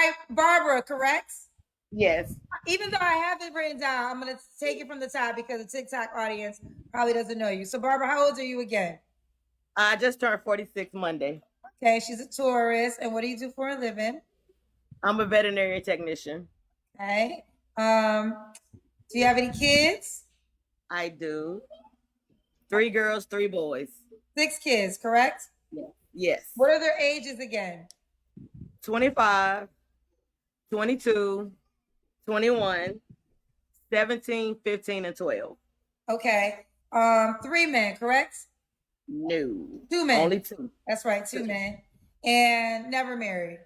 right, Barbara, correct? Yes. Even though I have it written down, I'm going to take it from the top because the TikTok audience probably doesn't know you. So, Barbara, how old are you again? I just turned 46 Monday. Okay, she's a tourist. And what do you do for a living? I'm a veterinary technician. Okay. Do you have any kids? I do. 3 girls, 3 boys. 6 kids, correct? Yes. What are their ages again? 25, 22, 21, 17, 15, and 12. Okay. 3 men, correct? No. 2 men. Only 2. That's right, 2 men. And never married.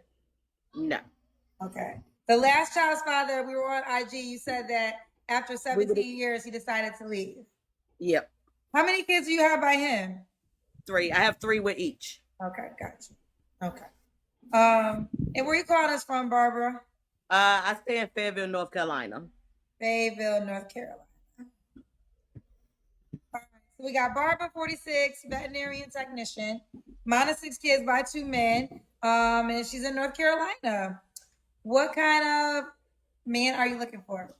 No. Okay. The last child's father, we were on IG, you said that after 17 years, he decided to leave. Yep. How many kids do you have by him? 3. I have 3 with each. Okay, gotcha. Okay. And where you calling us from, Barbara? I stay in Fayetteville, North Carolina. Fayetteville, North Carolina. All right, so we got Barbara, 46, veterinarian technician, minus 6 kids by 2 men, and she's in North Carolina. What kind of man are you looking for?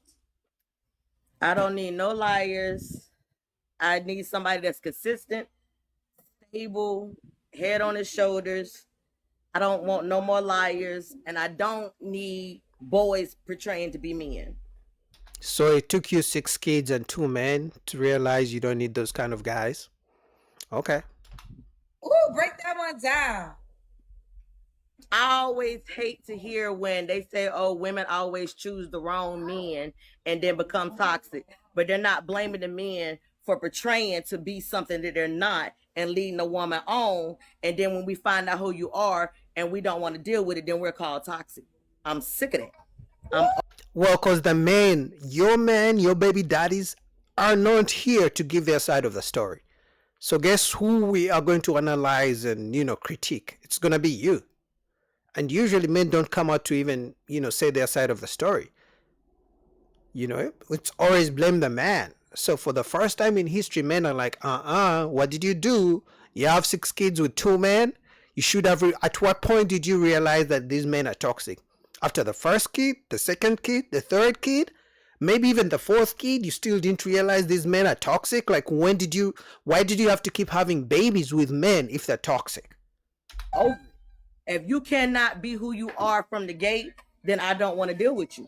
I don't need no liars. I need somebody that's consistent, stable, head on his shoulders. I don't want no more liars, and I don't need boys portraying to be men. So it took you 6 kids and 2 men to realize you don't need those kind of guys? Okay. Ooh, break that one down. I always hate to hear when they say, oh, women always choose the wrong men and then become toxic, but they're not blaming the men for portraying to be something that they're not and leading a woman on. And then when we find out who you are and we don't want to deal with it, then we're called toxic. I'm sick of that. Well, because the men, your baby daddies, are not here to give their side of the story. So guess who we are going to analyze and, critique? It's going to be you. And usually men don't come out to even, say their side of the story. It's always blame the man. So for the first time in history, men are like, what did you do? You have 6 kids with 2 men? You should have, at what point did you realize that these men are toxic? After the first kid, the second kid, the third kid, maybe even the 4th kid, you still didn't realize these men are toxic? Like, why did you have to keep having babies with men if they're toxic? Oh, if you cannot be who you are from the gate, then I don't want to deal with you.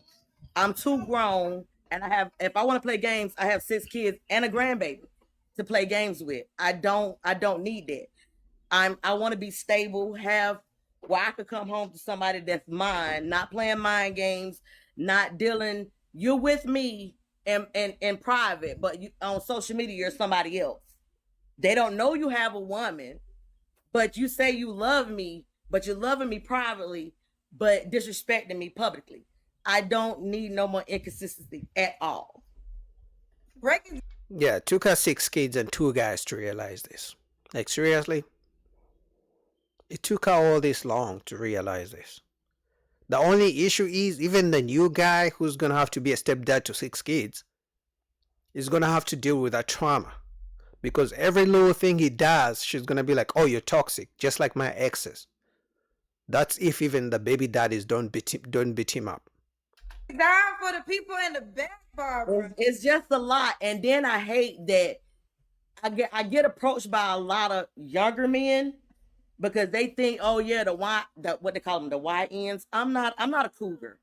I'm too grown, and if I want to play games, I have 6 kids and a grandbaby to play games with. I don't need that. I want to be stable, where I could come home to somebody that's mine, not playing mind games, not dealing. You're with me in private, but on social media, you're somebody else. They don't know you have a woman, but you say you love me, but you're loving me privately, but disrespecting me publicly. I don't need no more inconsistency at all. Yeah, it took us 6 kids and 2 guys to realize this. Like, seriously? It took her all this long to realize this. The only issue is even the new guy who's going to have to be a stepdad to 6 kids is going to have to deal with that trauma. Because every little thing he does, she's going to be like, oh, you're toxic, just like my exes. That's if even the baby daddies don't beat him up. Down for the people in the back, Barbara. It's just a lot. And then I hate that I get approached by a lot of younger men because they think, oh yeah, what they call them, the YNs. I'm not a cougar.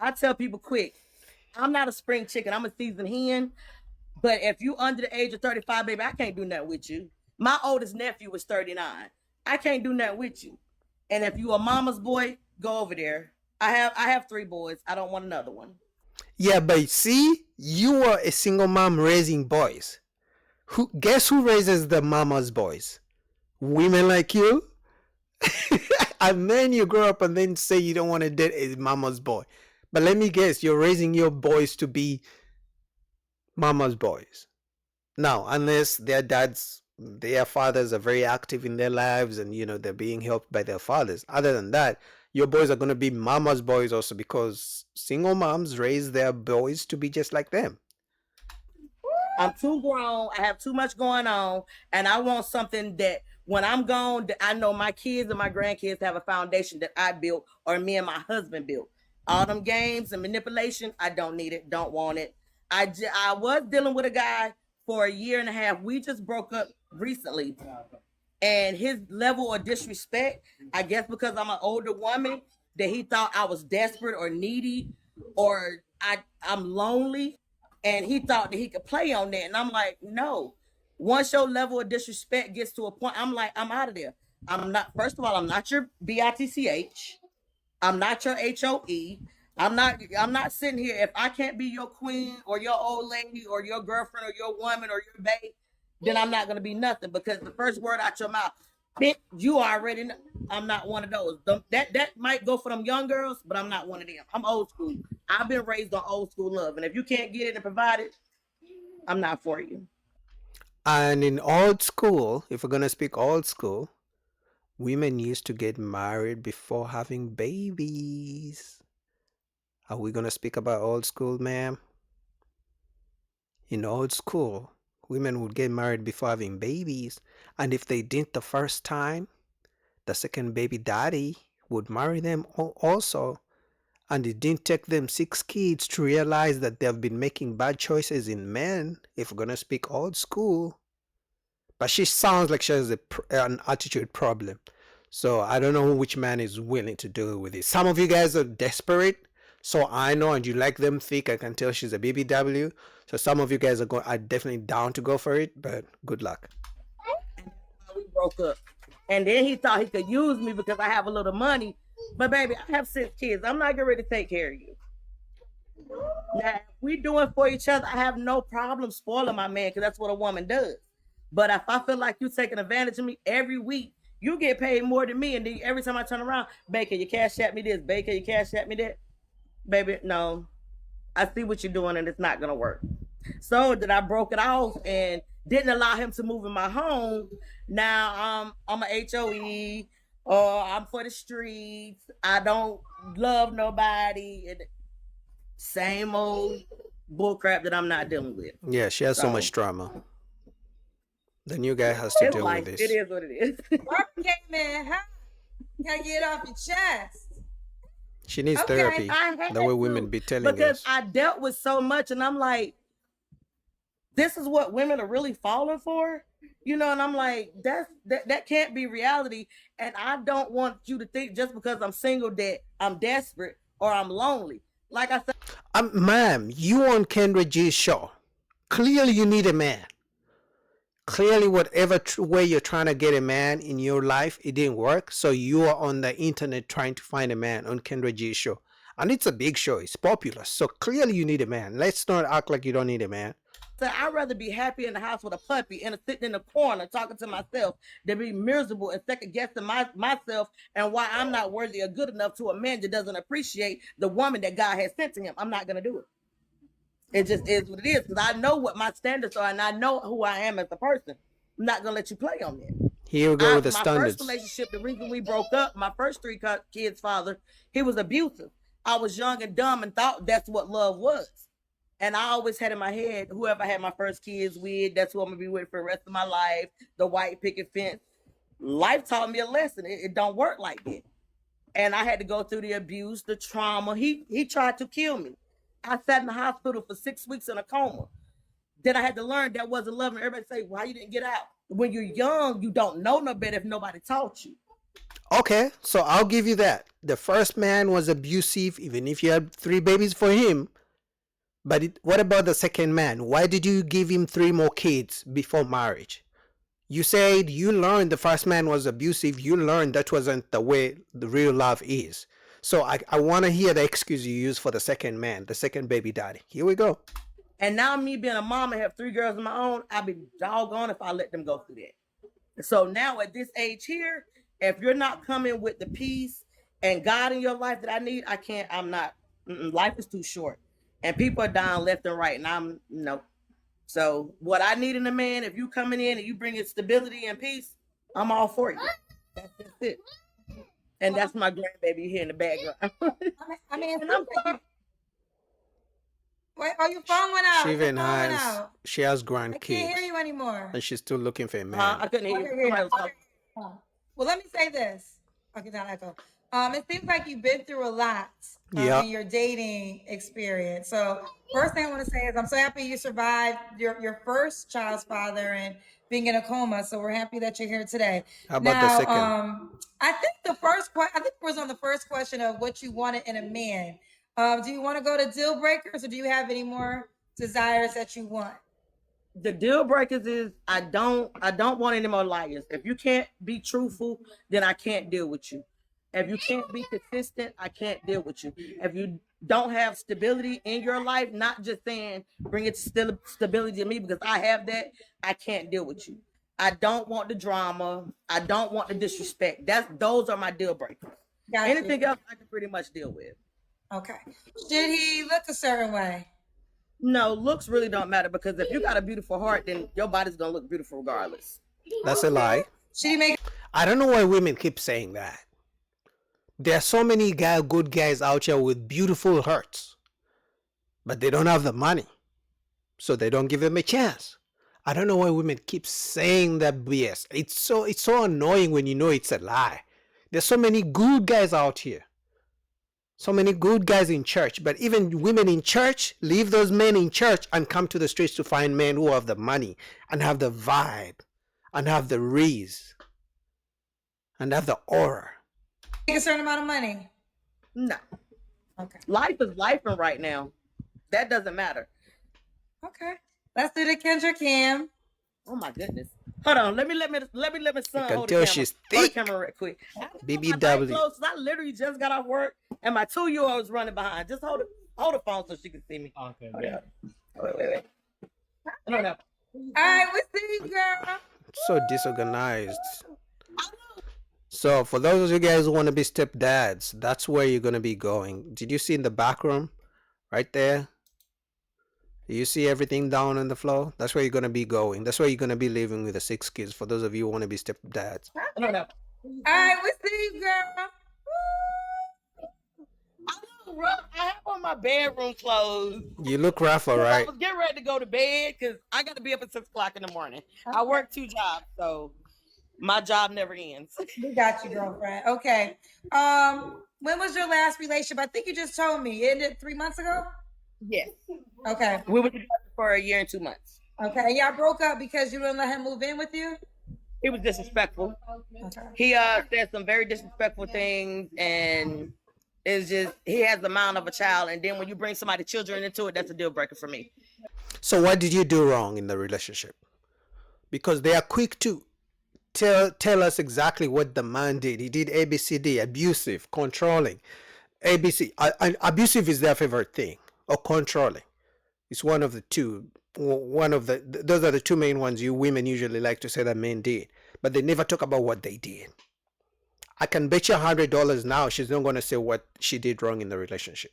I tell people quick, I'm not a spring chicken. I'm a seasoned hen. But if you under the age of 35, baby, I can't do nothing with you. My oldest nephew was 39. I can't do nothing with you. And if you a mama's boy, go over there. I have 3 boys. I don't want another one. Yeah, but see, you are a single mom raising boys. Guess who raises the mama's boys? Women like you? And then you grow up and then say you don't want to date a mama's boy. But let me guess, you're raising your boys to be mama's boys. Now, unless their fathers are very active in their lives and, they're being helped by their fathers. Other than that, your boys are going to be mama's boys also because single moms raise their boys to be just like them. I'm too grown. I have too much going on. And I want something that When I'm gone, I know my kids and my grandkids have a foundation that I built or me and my husband built. All them games and manipulation, I don't need it, don't want it. I was dealing with a guy for a year and a half. We just broke up recently. And his level of disrespect, I guess because I'm an older woman, that he thought I was desperate or needy or I'm lonely. And he thought that he could play on that. And I'm like, no. Once your level of disrespect gets to a point, I'm like, I'm out of there. I'm not, first of all, I'm not your BITCH. I'm not your HOE. I'm not sitting here. If I can't be your queen or your old lady or your girlfriend or your woman or your babe, then I'm not gonna be nothing, because the first word out your mouth, bitch, you already know. I'm not one of those. That might go for them young girls, but I'm not one of them. I'm old school. I've been raised on old school love, and if you can't get it and provide it, I'm not for you. And in old school, if we're gonna speak old school, women used to get married before having babies. Are we gonna speak about old school, ma'am? In old school, women would get married before having babies, and if they didn't the first time, the second baby daddy would marry them also. And it didn't take them 6 kids to realize that they've been making bad choices in men, if we're gonna speak old school. But she sounds like she has an attitude problem. So I don't know which man is willing to deal with it. Some of you guys are desperate, so I know, and you like them thick. I can tell she's a BBW. So some of you guys are definitely down to go for it, but good luck. And we broke up. And then he thought he could use me because I have a little money. But baby, I have 6 kids. I'm not getting ready to take care of you. Now, if we doing for each other, I have no problem spoiling my man, because that's what a woman does. But if I feel like you taking advantage of me every week, you get paid more than me. And then every time I turn around, Baker, you cash at me this. Baker, you cash at me that. Baby, no. I see what you're doing, and it's not going to work. So that I broke it off and didn't allow him to move in my home. Now I'm a HOE, or I'm for the streets. I don't love nobody. Same old bullcrap that I'm not dealing with. Yeah, she has so much drama. The new guy has to deal with this. It is what it is. Barbara came in, huh? You gotta get it off your chest. She needs therapy. The way women be telling us. Because I dealt with so much, and I'm like, this is what women are really falling for, you know. And I'm like, that can't be reality. And I don't want you to think just because I'm single that I'm desperate or I'm lonely. Like I said, ma'am, you on Kendra G's show. Clearly, you need a man. Clearly, whatever way you're trying to get a man in your life, it didn't work. So you are on the internet trying to find a man on Kendra G's show. And it's a big show. It's popular. So clearly you need a man. Let's not act like you don't need a man. So I'd rather be happy in the house with a puppy and sitting in the corner talking to myself than be miserable and second guessing myself and why I'm not worthy or good enough to a man that doesn't appreciate the woman that God has sent to him. I'm not going to do it. It just is what it is, because I know what my standards are and I know who I am as a person. I'm not going to let you play on that. Here we go with the standards. My first relationship, the reason we broke up, my first 3 kids' father, he was abusive. I was young and dumb and thought that's what love was. And I always had in my head, whoever I had my first kids with, that's who I'm going to be with for the rest of my life, the white picket fence. Life taught me a lesson. It don't work like that. And I had to go through the abuse, the trauma. He tried to kill me. I sat in the hospital for 6 weeks in a coma. Then I had to learn that wasn't love. And everybody say, why you didn't get out? When you're young, you don't know no better if nobody taught you. Okay, so I'll give you that. The first man was abusive, even if you had 3 babies for him. But what about the second man? Why did you give him 3 more kids before marriage? You said you learned the first man was abusive. You learned that wasn't the way the real love is. So I want to hear the excuse you use for the second man, the second baby daddy. Here we go. And now me being a mom and have 3 girls of my own, I'd be doggone if I let them go through that. So now at this age here, if you're not coming with the peace and God in your life that I need, I can't, I'm not, life is too short. And people are dying left and right, and I'm, no. So what I need in a man, if you coming in and you bringing stability and peace, I'm all for you. That's it. And that's my grandbaby here in the background. I mean, wait, oh, your phone went out. She has I grandkids. can't hear you anymore. And she's still looking for a man. I couldn't hear you. Well, let me say this. Okay, not echo. It seems like you've been through a lot Yeah. in your dating experience. So first thing I want to say is I'm so happy you survived your first child's father and being in a coma. So we're happy that you're here today. How about the Now, second? I think I think it was on the first question of what you wanted in a man. Do you want to go to deal breakers, or do you have any more desires that you want? The deal breakers is I don't want any more liars. If you can't be truthful, then I can't deal with you. If you can't be consistent, I can't deal with you. If you don't have stability in your life, not just saying bring it to stability to me because I have that, I can't deal with you. I don't want the drama. I don't want the disrespect. Those are my deal breakers. Got Anything you. else I can pretty much deal with. Okay. Should he look a certain way? No, looks really don't matter because if you got a beautiful heart, then your body's gonna look beautiful regardless. That's a lie. Should he make I don't know why women keep saying that. There are so many good guys out here with beautiful hearts, but they don't have the money, so they don't give them a chance. I don't know why women keep saying that BS. It's so annoying when you know it's a lie. There's so many good guys out here. So many good guys in church, but even women in church leave those men in church and come to the streets to find men who have the money and have the vibe and have the reason and have the aura. a certain amount of money? No, Okay. life is life right now. That doesn't matter. Okay. Let's do the Kendra Cam. Oh my goodness. Hold on. Let me son can hold the tell camera. she's Hold the thick. camera real quick. I just put my BBW. night clothes 'cause I literally just got off work and my 2-year-old is running behind. Just hold the phone so she can see me. Okay. Wait. No. All right, we see you, girl. So disorganized. So for those of you guys who want to be stepdads, that's where you're going to be going. Did you see in the back room right there? You see everything down on the floor? That's where you're going to be going. That's where you're going to be living with the 6 kids for those of you who want to be stepdads. No. All right, we see you, girl. I have on my bedroom clothes. You look rough, all I right? was getting ready to go to bed because I got to be up at 6 o'clock in the morning. I work 2 jobs, so my job never ends. We got you, girlfriend. Okay. When was your last relationship? I think you just told me. It ended 3 months ago? Yes. Okay. We were together for 1 year and 2 months. Okay. And y'all broke up because you didn't let him move in with you? He was disrespectful. Okay. He said some very disrespectful things, and it's just he has the mind of a child. And then when you bring somebody's children into it, that's a deal breaker for me. So what did you do wrong in the relationship? Because they are quick to tell us exactly what the man did. He did ABCD, abusive, controlling. ABC, abusive is their favorite thing, or controlling. It's one of the two. Those are the two main ones you women usually like to say that men did, but they never talk about what they did. I can bet you $100 now she's not going to say what she did wrong in the relationship.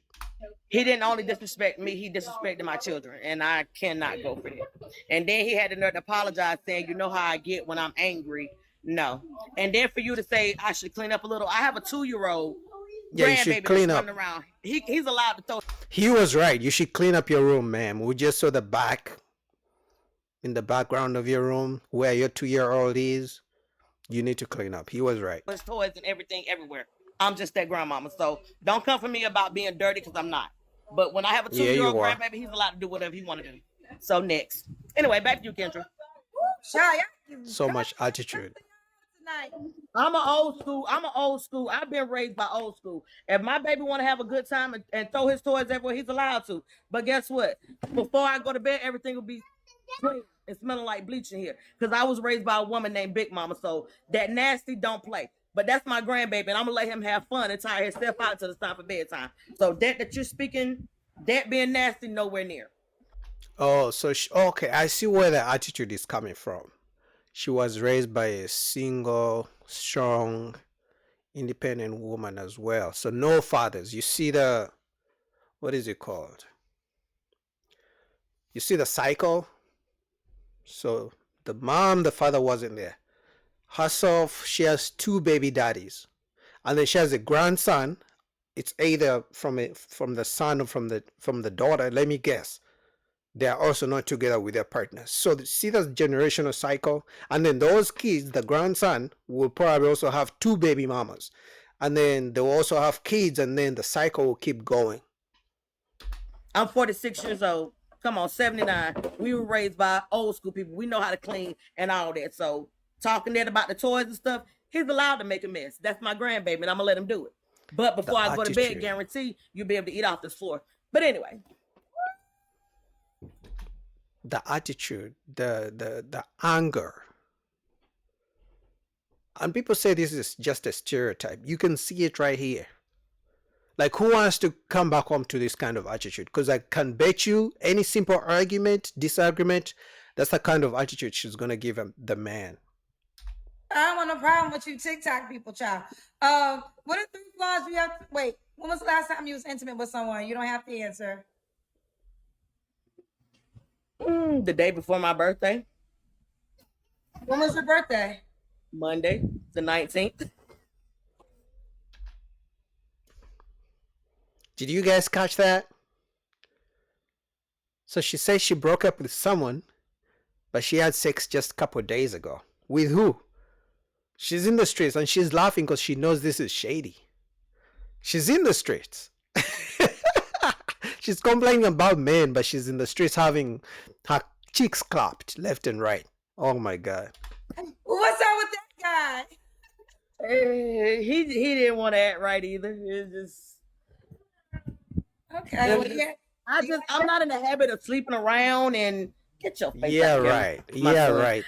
He didn't only disrespect me, he disrespected my children, and I cannot go for that. And then he had the nerve to apologize, saying, "You know how I get when I'm angry." No. And then for you to say I should clean up a little. I have a 2-year-old Yeah, you should grandbaby clean that's up. running around. He's allowed to throw. He was right. You should clean up your room, ma'am. We just saw the back, in the background of your room where your 2-year-old is. You need to clean up. He was right. His toys and everything everywhere. I'm just that grandmama. So don't come for me about being dirty because I'm not. But when I have a Yeah, 2-year-old you are. grandbaby, he's allowed to do whatever he want to do. So next. Anyway, back to you, Kendra. Shy, So much attitude. tonight. I'm an old school. I've been raised by old school. If my baby want to have a good time and throw his toys everywhere, he's allowed to. But guess what? Before I go to bed, everything will be clean and smelling like bleach in here. Because I was raised by a woman named Big Mama. So that nasty don't play. But that's my grandbaby, and I'm gonna let him have fun and tire himself out until it's time for bedtime. So that you're speaking, that being nasty, nowhere near. Oh, so okay. I see where the attitude is coming from. She was raised by a single, strong, independent woman as well. So no fathers. You see what is it called? You see the cycle? So the father wasn't there. Herself, she has 2 baby daddies. And then she has a grandson. It's either from the son or from the daughter. Let me guess. they are also not together with their partners. So see that generational cycle, and then those kids, the grandson will probably also have two baby mamas, and then they'll also have kids, and then the cycle will keep going. I'm 46 years old. Come on, 79. We were raised by old school people. We know how to clean and all that. So talking that about the toys and stuff, he's allowed to make a mess. That's my grandbaby, and I'm gonna let him do it. But before I go to bed, guarantee you'll be able to eat off this floor. But anyway, the attitude, the anger. And people say this is just a stereotype. You can see it right here. Like, who wants to come back home to this kind of attitude? Because I can bet you any simple argument, disagreement, that's the kind of attitude she's going to give him, the man. I don't want no problem with you TikTok people, child. What are 3 flaws you have? Wait, when was the last time you was intimate with someone? You don't have to answer. the day before my birthday, When was your birthday? Monday, the 19th. Did you guys catch that? So she says she broke up with someone, but she had sex just a couple of days ago. With who? She's in the streets and she's laughing because she knows this is shady. She's in the streets. She's complaining about men, but she's in the streets having her cheeks clapped left and right. Oh my God. What's up with that guy? He didn't want to act right either. It's just Okay. Well, yeah. I'm not in the habit of sleeping around and get your face. Yeah, out here, right. my Yeah, son. right.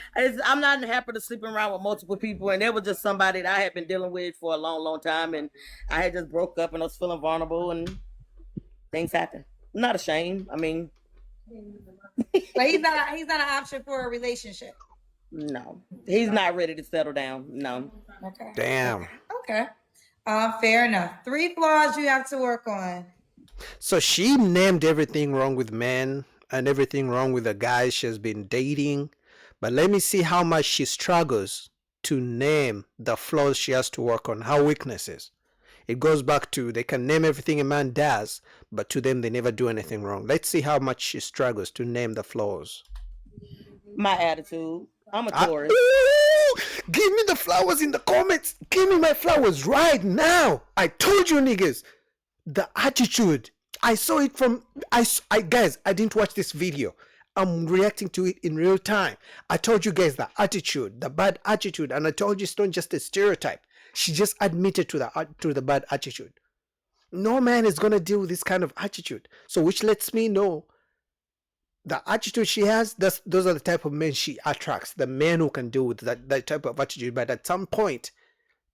I'm not in the habit of sleeping around with multiple people, and there was just somebody that I had been dealing with for a long, long time, and I had just broke up and I was feeling vulnerable, and things happen. I'm not ashamed. I mean, But he's not an option for a relationship. no, he's not ready to settle down. No. Okay. Damn. Okay. Fair enough. 3 flaws you have to work on. So she named everything wrong with men and everything wrong with the guys she's been dating. But let me see how much she struggles to name the flaws she has to work on, her weaknesses. It goes back to they can name everything a man does, but to them they never do anything wrong. Let's see how much she struggles to name the flaws. My attitude. I'm a Taurus. Ooh, give me the flowers in the comments. Give me my flowers right now. I told you niggas. The attitude. I saw it from guys, I didn't watch this video. I'm reacting to it in real time. I told you guys the attitude, the bad attitude, and I told you it's not just a stereotype. She just admitted to the bad attitude. No man is gonna deal with this kind of attitude. So which lets me know the attitude she has, those are the type of men she attracts. The men who can deal with that type of attitude. But at some point,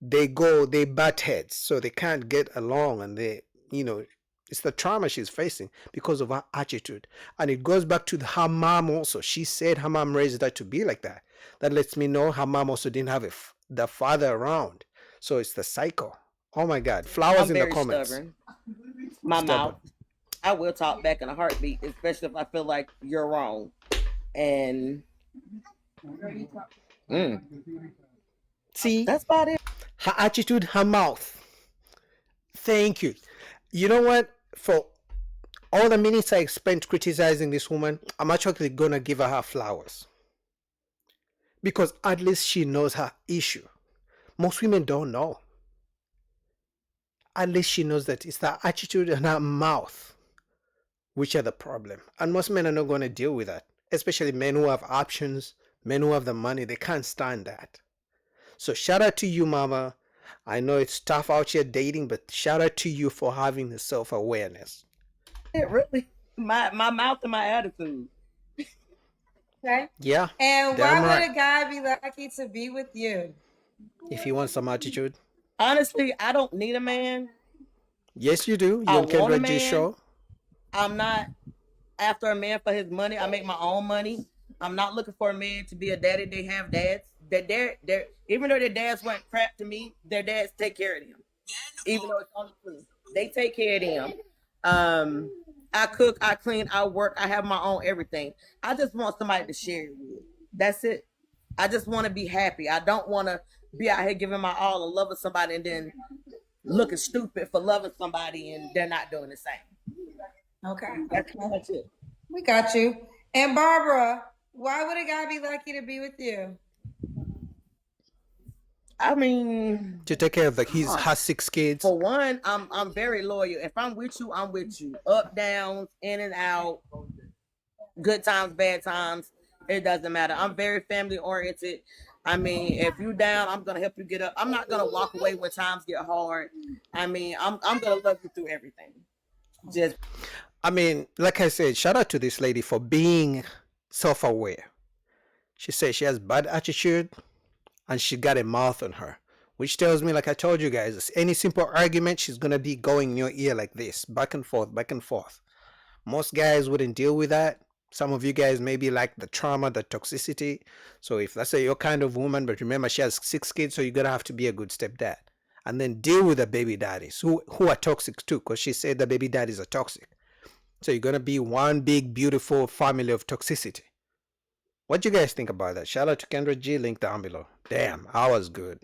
they butt heads, so they can't get along, and it's the trauma she's facing because of her attitude. And it goes back to her mom also. She said her mom raised her to be like that. That lets me know her mom also didn't have the father around. So it's the cycle. Oh my God. Flowers I'm in the very comments. stubborn. My Stubborn. mouth. I will talk back in a heartbeat, especially if I feel like you're wrong. And See, that's about it. her attitude, her mouth. Thank you. You know what? For all the minutes I spent criticizing this woman, I'm actually gonna give her flowers. Because at least she knows her issue. Most women don't know. At least she knows that it's the attitude and her mouth which are the problem. And most men are not going to deal with that. Especially men who have options, men who have the money. They can't stand that. So shout out to you, mama. I know it's tough out here dating, but shout out to you for having the self-awareness. It really, my mouth and my attitude. Okay. Yeah. And damn why right. would a guy be lucky to be with you? If you want some attitude. Honestly, I don't need a man. Yes, you do. You I on want a Kendra G man. show. I'm not after a man for his money. I make my own money. I'm not looking for a man to be a daddy. They have dads. They're even though their dads weren't crap to me, their dads take care of them. Even though it's on the truth, they take care of them. I cook, I clean, I work, I have my own everything. I just want somebody to share it with. That's it. I just want to be happy. I don't want to be out here giving my all and loving somebody and then looking stupid for loving somebody and they're not doing the same. Okay. That's pretty much it. We got you. And Barbara, why would a guy be lucky to be with you? I mean, To take care of has 6 kids. for one, I'm very loyal. If I'm with you, I'm with you. Up, downs, in and out, good times, bad times. It doesn't matter. I'm very family oriented. I mean, if you down, I'm gonna help you get up. I'm not gonna walk away when times get hard. I mean, I'm gonna love you through everything. Just I mean, like I said, shout out to this lady for being self-aware. She said she has bad attitude and she got a mouth on her, which tells me, like I told you guys, any simple argument, she's gonna be going in your ear like this, back and forth, back and forth. Most guys wouldn't deal with that. Some of you guys maybe like the trauma, the toxicity. So if that's your kind of woman, but remember she has 6 kids, so you're gonna have to be a good stepdad. And then deal with the baby daddies who are toxic too, because she said the baby daddies are toxic. So you're gonna be one big beautiful family of toxicity. What do you guys think about that? Shout out to Kendra G, link down below. Damn, I was good.